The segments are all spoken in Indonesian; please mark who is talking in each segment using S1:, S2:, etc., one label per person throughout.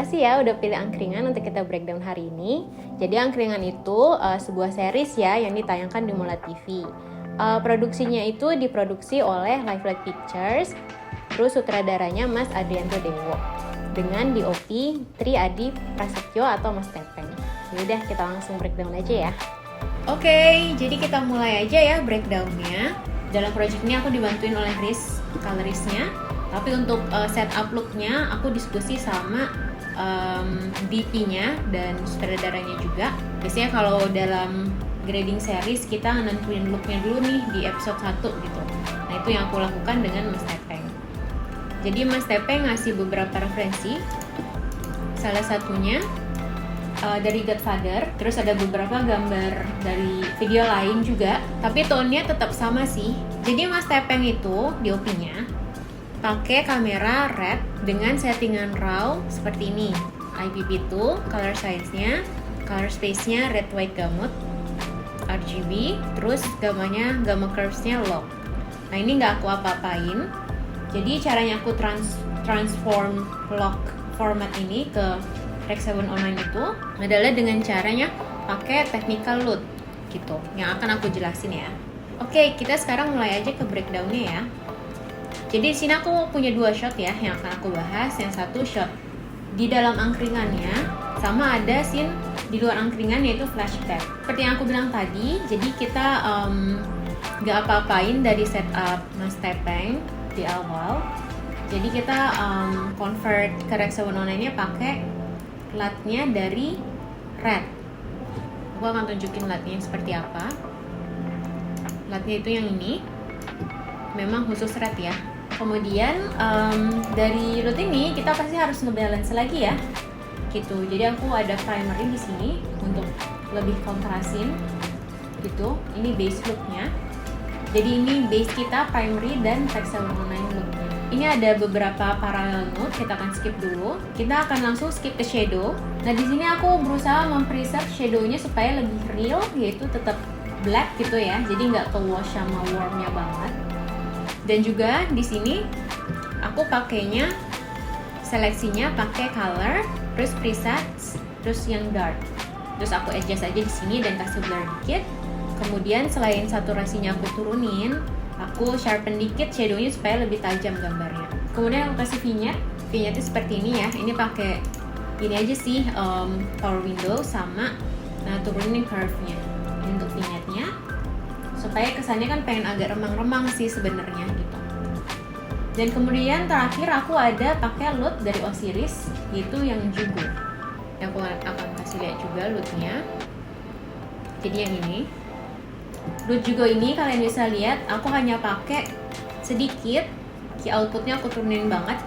S1: kasih ya udah pilih angkringan untuk kita breakdown hari ini. Jadi angkringan itu sebuah series ya yang ditayangkan di Mola TV. Produksinya itu diproduksi oleh Lifelight Pictures, terus sutradaranya Mas Adrianto Dewo dengan DOP Tri Adi Prasetyo atau Mas Tepeng. Yaudah kita langsung breakdown aja ya. Oke, jadi kita mulai aja ya breakdownnya. Dalam project ini aku dibantuin oleh Riz, colorisnya. Tapi untuk setup looknya aku diskusi sama DP-nya dan sutradaranya juga. Biasanya kalau dalam grading series kita nentuin looknya dulu nih di episode 1 gitu. Nah itu yang aku lakukan dengan Mas Tepeng. Jadi Mas Tepeng ngasih beberapa referensi. Salah satunya dari Godfather, terus ada beberapa gambar dari video lain juga, tapi tone-nya tetap sama sih. Jadi Mas Tepeng itu DOP-nya pakai kamera red dengan settingan RAW seperti ini. IPP2, color size-nya, color space-nya red white gamut, RGB, terus gamanya gamma curves-nya lock. Nah ini nggak aku apa-apain. Jadi caranya aku transform lock format ini ke Rec 7 Online itu adalah dengan caranya pakai technical LUT gitu, yang akan aku jelasin ya. Oke, kita sekarang mulai aja ke breakdown-nya ya. Jadi di sini aku punya 2 shot ya yang akan aku bahas. Yang satu shot di dalam angkringannya, sama ada scene di luar angkringan yaitu flashback. Seperti yang aku bilang tadi, jadi kita nggak apa-apain dari setup Mas Tepeng di awal. Jadi kita convert ke Rec 7 Online-nya pakai LUT-nya dari red. Aku akan tunjukin LUT-nya seperti apa. LUT-nya itu yang ini, memang khusus red ya. Kemudian dari LUT ini kita pasti harus ngebalance lagi ya, gitu. Jadi aku ada primary di sini untuk lebih kontrasin, gitu. Ini base look-nya. Jadi ini base kita primary dan Rec 7 Online look-nya. Ini ada beberapa parallel note, kita akan skip dulu. Kita akan langsung skip ke shadow. Nah di sini aku berusaha mempreserve shadow-nya supaya lebih real, yaitu tetap black gitu ya. Jadi nggak ke wash sama warm-nya banget. Dan juga di sini aku pakainya seleksinya pakai color, terus presets, terus yang dark. Terus aku adjust aja di sini dan kasih blur dikit. Kemudian selain saturasinya aku turunin, aku sharpen dikit shadownya supaya lebih tajam gambarnya. Kemudian aku kasih vignette. Vignette seperti ini ya. Ini pakai ini aja sih power window sama turunin curve-nya. Ini untuk vignette-nya. Supaya kesannya kan pengen agak remang-remang sih sebenarnya gitu. Dan kemudian terakhir aku ada pakai LUT dari Osiris, yaitu yang Jugo. Yang aku akan kasih lihat juga LUT-nya. Jadi yang ini. LUT Jugo ini kalian bisa lihat aku hanya pakai sedikit. Key outputnya aku turunin banget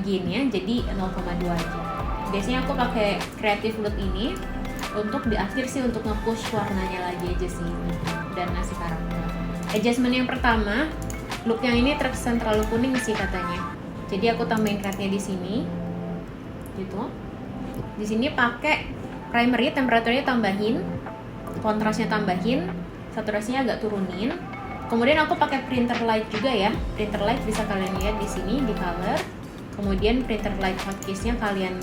S1: gain-nya jadi 0,2 aja. Biasanya aku pakai creative LUT ini untuk di akhir sih untuk nge-push warnanya lagi aja sih dan ngasih karakter. Adjustment yang pertama, look yang ini terkesan terlalu kuning sih katanya. Jadi aku tambahin rednya di sini, gitu. Di sini pakai primary, temperaturnya tambahin, kontrasnya tambahin, saturasinya agak turunin. Kemudian aku pakai printer light juga ya. Printer light bisa kalian lihat di sini di color. Kemudian printer light hotkeys-nya kalian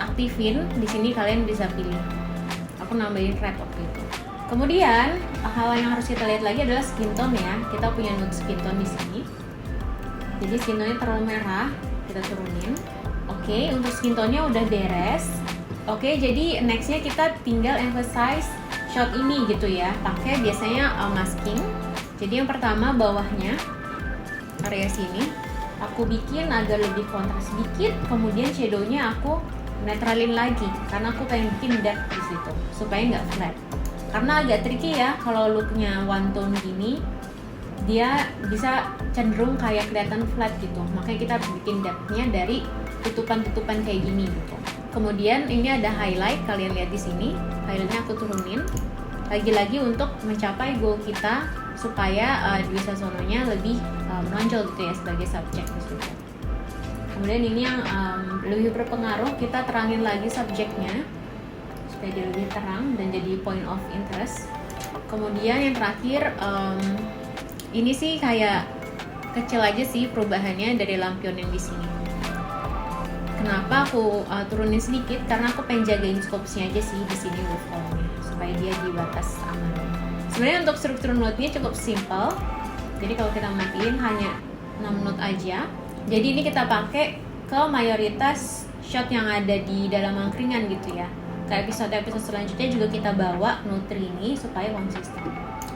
S1: aktifin. Di sini kalian bisa pilih. Aku nambahin red waktu itu. Kemudian hal yang harus kita lihat lagi adalah skin tone ya. Kita punya nude skin tone di sini. Jadi skin tone-nya terlalu merah, kita turunin. Oke, untuk skin tone-nya udah beres. Oke, jadi next-nya kita tinggal emphasize shot ini gitu ya. Pakai biasanya masking. Jadi yang pertama bawahnya area sini aku bikin agak lebih kontras sedikit. Kemudian shadow-nya aku netralin lagi karena aku pengen bikin depth di situ supaya nggak flat. Karena agak tricky ya kalau looknya one tone gini, dia bisa cenderung kayak kelihatan flat gitu. Makanya kita bikin depth-nya dari tutupan-tutupan kayak gini gitu. Kemudian ini ada highlight, kalian lihat di sini. Highlight-nya aku turunin. Lagi-lagi untuk mencapai goal kita supaya Dwi Sasono-nya lebih menonjol gitu ya sebagai subjek di situ. Kemudian ini yang lebih berpengaruh, kita terangin lagi subjeknya supaya dia lebih terang dan jadi point of interest. Kemudian yang terakhir ini sih kayak kecil aja sih perubahannya dari lampion yang di sini. Kenapa aku turunin sedikit? Karena aku pengen jagain scopes-nya aja sih di sini waveform-nya supaya dia di batas aman. Sebenarnya untuk struktur note-nya cukup simple. Jadi kalau kita matiin hanya 6 note aja. Jadi ini kita pakai ke mayoritas shot yang ada di dalam angkringan gitu ya. Ke episode-episode selanjutnya juga kita bawa note ini supaya konsisten.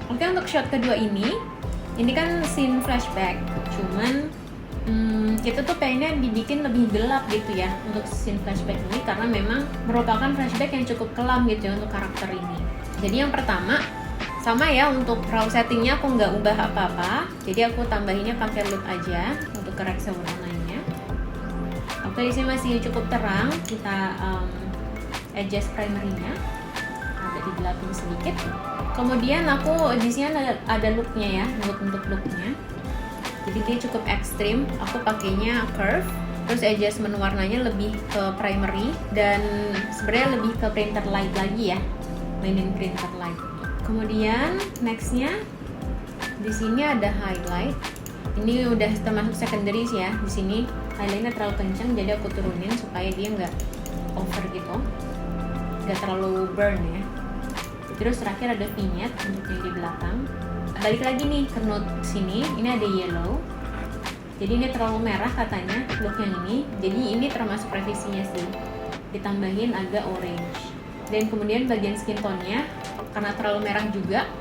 S1: Oke, untuk shot kedua ini kan scene flashback. Cuman kita tuh pengennya dibikin lebih gelap gitu ya untuk scene flashback ini, karena memang merupakan flashback yang cukup kelam gitu ya untuk karakter ini. Jadi yang pertama sama ya, untuk raw settingnya aku nggak ubah apa-apa, jadi aku tambahinnya pakai loop aja untuk koreksi warnanya. Oke, di sini masih cukup terang, kita adjust primernya agak digelapin sedikit. Kemudian aku di sini ada looknya ya, untuk looknya. Jadi dia cukup ekstrim. Aku pakainya curve, terus adjustment warnanya lebih ke primary dan sebenarnya lebih ke printer light lagi ya, mainin printer light. Kemudian nextnya di sini ada highlight. Ini udah termasuk secondary sih ya. Di sini highlightnya terlalu kencang, jadi aku turunin supaya dia nggak over gitu, nggak terlalu burn ya. Terus terakhir ada vignette untuk yang di belakang. Balik lagi nih ke note sini, ini ada yellow. Jadi ini terlalu merah katanya look yang ini. Jadi ini termasuk revisinya sih. Ditambahin agak orange. Dan kemudian bagian skin tone-nya karena terlalu merah juga,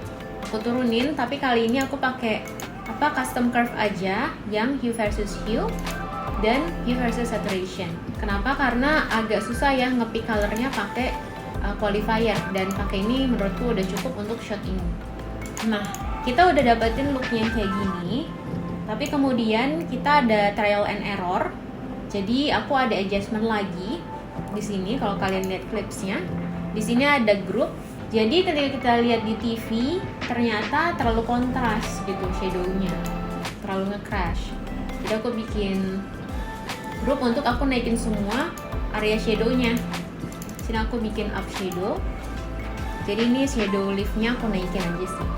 S1: aku turunin. Tapi kali ini aku pakai custom curve aja yang hue versus hue dan hue versus saturation. Kenapa? Karena agak susah ya nge-pick colornya pakai qualifier, dan pakai ini menurutku udah cukup untuk shot ini. Nah, kita udah dapetin looknya kayak gini, tapi kemudian kita ada trial and error. Jadi aku ada adjustment lagi di sini. Kalau kalian lihat clipsnya, di sini ada group. Jadi ketika kita lihat di TV, ternyata terlalu kontras gitu shadownya, terlalu nge-crash. Jadi aku bikin group untuk aku naikin semua area shadownya. Sini aku bikin up shadow. Jadi ini shadow liftnya aku naikin aja sih.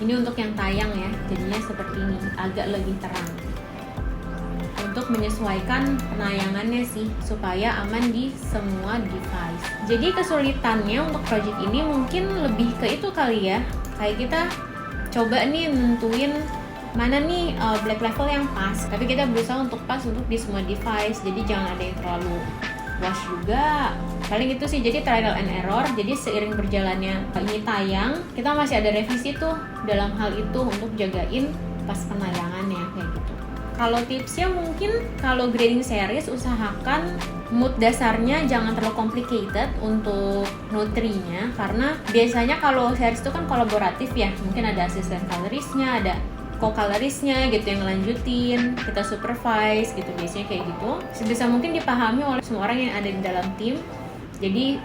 S1: Ini untuk yang tayang ya, jadinya seperti ini, agak lebih terang. Untuk menyesuaikan penayangannya sih, supaya aman di semua device. Jadi kesulitannya untuk project ini mungkin lebih ke itu kali ya. Kayak kita coba nih nentuin mana nih black level yang pas. Tapi kita berusaha untuk pas untuk di semua device, jadi jangan ada yang terlalu wash juga. Paling itu sih, jadi trial and error. Jadi seiring berjalannya ini tayang, kita masih ada revisi tuh dalam hal itu untuk jagain pas penayangannya kayak gitu. Kalau tipsnya mungkin kalau grading series usahakan mood dasarnya jangan terlalu complicated untuk note-nya, karena biasanya kalau series itu kan kolaboratif ya, mungkin ada asisten coloristnya, ada co-coloristnya gitu yang ngelanjutin, kita supervise gitu, biasanya kayak gitu. Sebisa mungkin dipahami oleh semua orang yang ada di dalam tim. Jadi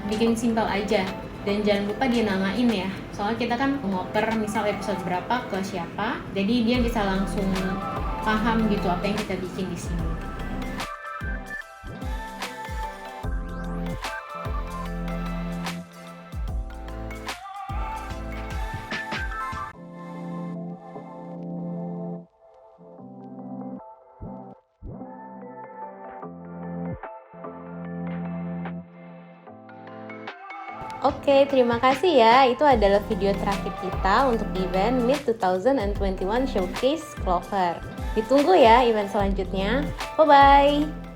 S1: bikin simple aja, dan jangan lupa dia namain ya. Soalnya kita kan ngoper misal episode berapa ke siapa, jadi dia bisa langsung paham gitu apa yang kita bikin di sini. Oke, terima kasih ya. Itu adalah video terakhir kita untuk event Mid 2021 Showcase Clover. Ditunggu ya event selanjutnya. Bye-bye!